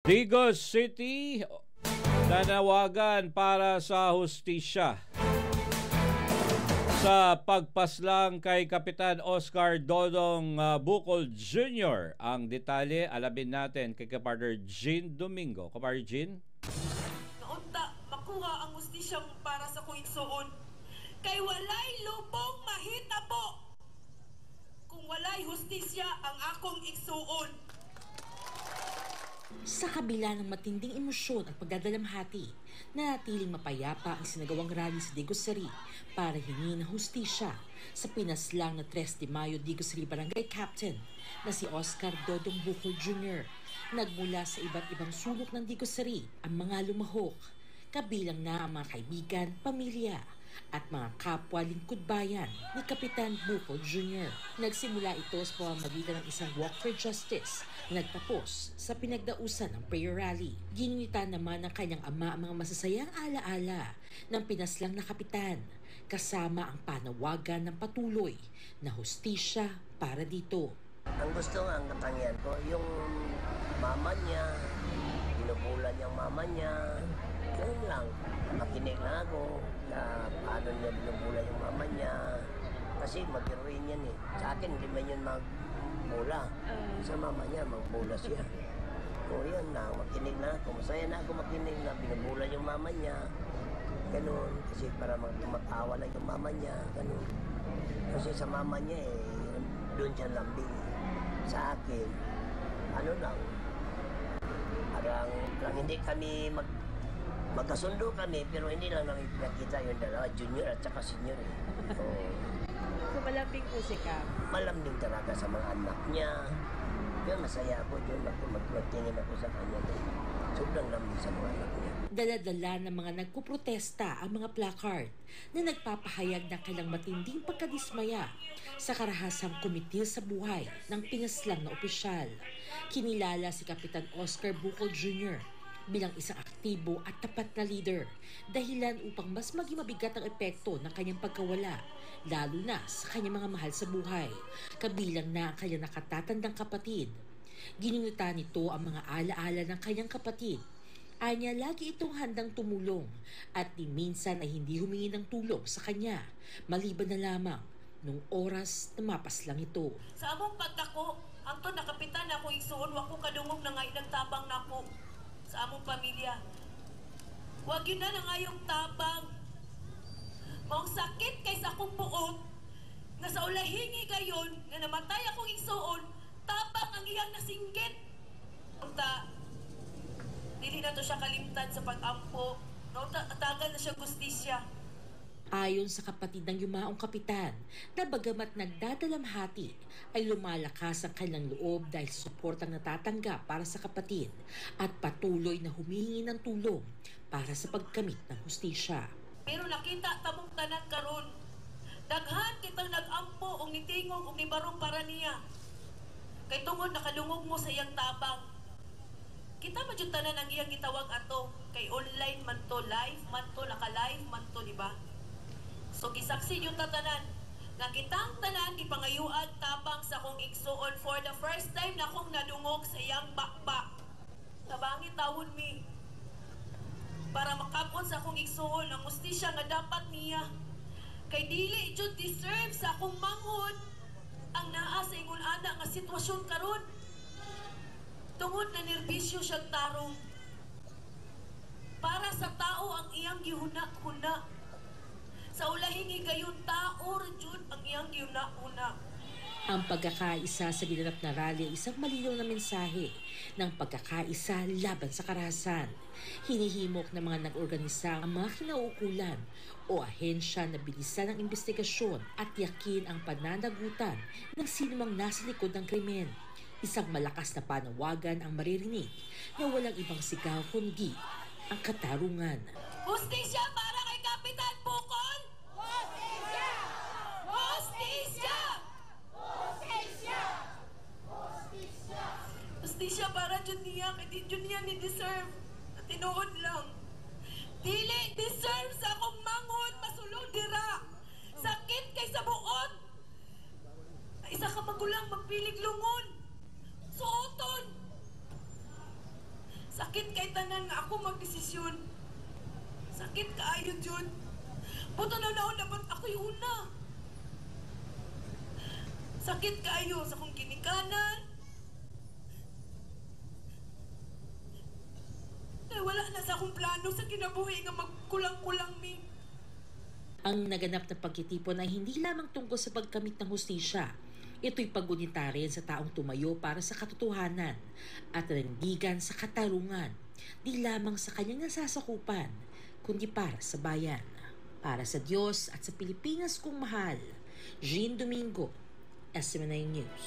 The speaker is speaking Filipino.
Digos City nanawagan para sa hustisya sa pagpaslang kay Kapitan Oscar Dodong Bukol Jr. Ang detalye, alamin natin kay Kapartner Jean Domingo. Kapartner Jean? Naunta, makuha ang hustisya para sa kong igsuon. Kay walay lubong mahitabo kung walay hustisya ang akong igsuon. Sa kabila ng matinding emosyon at pagdadalamhati, nanatiling mapayapa ang sinagawang rally sa Digos City para hingin ng hustisya sa pinaslang na 3 de Mayo Digos City Barangay Captain na si Oscar Dodong Bukol Jr. Nagmula sa iba't ibang sulok ng Digos City ang mga lumahok, kabilang na ang mga kaibigan, pamilya, at mga kapwa lingkod bayan ni Kapitan Bukol Jr. Nagsimula ito sa pamamagitan ng isang walk for justice na nagtapos sa pinagdausan ng prayer rally. Ginunita naman ng kanyang ama ang mga masasayang alaala ng pinaslang na kapitan, kasama ang panawagan ng patuloy na hustisya para dito. Ang gusto nga, ang katangian ko, yung mama niya, binubulan niyang mama niya, yun lang. Makinig lang ako na paano niya binubulan yung mama niya. Kasi mag-heroin yan eh. Sa akin, hindi man yun magbula. Sa mama niya, magbula siya. O yun na, makinig na ako. Masaya na ako makinig na binubulan yung mama niya. Ganun. Kasi para magmatawa lang yung mama niya. Ganun. Kasi sa mama niya eh, doon siya lambing. Sa akin, ano lang, parang hindi kami magkasundo kami, pero hindi lang namin pinakita yung dalawa, junior at saka senior. So malambing po si Kap? Malambing talaga sa mga anak niya. Yun, masaya ako yun. Magtingin ako sa kanya. Sobrang lambing sa mga anak niya. Dala-dala ng mga nagpuprotesta ang mga placard na nagpapahayag ng kailang matinding pagkadismaya sa karahasang kumitil sa buhay ng pinaslang na opisyal. Kinilala si Kapitan Oscar Bukol Jr. bilang isang aktibo at tapat na leader, dahilan upang mas maging mabigat ang epekto ng kanyang pagkawala, lalo na sa kanyang mga mahal sa buhay, kabilang na ang kanyang nakatatandang kapatid. Ginunita nito ang mga alaala ng kanyang kapatid. Anya lagi itong handang tumulong at ni minsan ay hindi humingi ng tulong sa kanya, maliban na lamang nung oras na mapaslang ito. Sa among pagdako, ang to na kapitan ako igsuon, wako kadungog na nga inagtabang na po sa among pamilya. Huwag yun na ngayong tabang. Maong sakit kay sa akong buot, nga sa ulahingi gayon, nga namatay akong igsuon, tabang ang iyang nasinggit. Unta, dili na to siya kalimtan sa pag-ampo. Tagal na siya gustisya. Ayon sa kapatid ng yumaong kapitan, na bagamat nagdadalamhati, ay lumalakas ang kanilang loob dahil sa suportang natatanggap para sa kapatid at patuloy na humihingi ng tulong para sa pagkamit ng hustisya. Pero nakita tamong tanan karon, daghan kitang nag-ampo og nitingog og nibarong para niya. Kay tungod nakalungog mo sa iyang tabang. Kita man jud tanan ang iyang gitawag ato, kay online man to, live man to, naka-live man to, di ba? So gisaksi yung tatanan nga kitang tanan ipangayuad tabang sa akong igsuon for the first time na akong nadungog sa iyang bakbak. Tabangi tawon mi para makapon sa akong igsuon ang hustisya nga dapat niya. Kay dili jud deserve sa akong manghod ang naa sa ingon ana nga sitwasyon karon. Tungod na nerbisyo siya tarong. Para sa tao ang iyang gihuna-huna. Sa ulahingi gayon tao jud ang iyang giuna-una. Ang pagkakaisa sa ginanap na rally ay isang malinaw na mensahe ng pagkakaisa laban sa karahasan. Hinihimok ng mga nag-organisa ang mga kinauukulan o ahensya na bilisan ang investigasyon at yakin ang pananagutan ng sinumang nasa likod ng krimen. Isang malakas na panawagan ang maririnig na walang ibang sigaw kundi ang katarungan. Hustisya para kay Kapitan Bukol! Hustisya! Hustisya! Hustisya! Hustisya! Hustisya para jud niya, kay di jud niya ni deserve. Tinuod lang. Dili deserve sa akong manghod masulod dira. Sakit kay sa buot. Isa ka magulang magpilig lungon. Suoton. Sakit kay tanan nga ako magdesisyon. Sakit kaayo jud. Buto na dapat ako yung una. Sakit kaayo sa kong ginikanan. Wala na sa akong plano sa kinabuhi nga magkulang-kulang mi. Ang naganap na pagkitipon ay hindi lamang tungkol sa pagkamit ng hustisya. Ito'y paggunita rin sa taong tumayo para sa katotohanan at nandigan sa katarungan, di lamang sa kanyang nasasakupan, kundi para sa bayan. Para sa Diyos at sa Pilipinas kong mahal, Jean Domingo, SMNI News.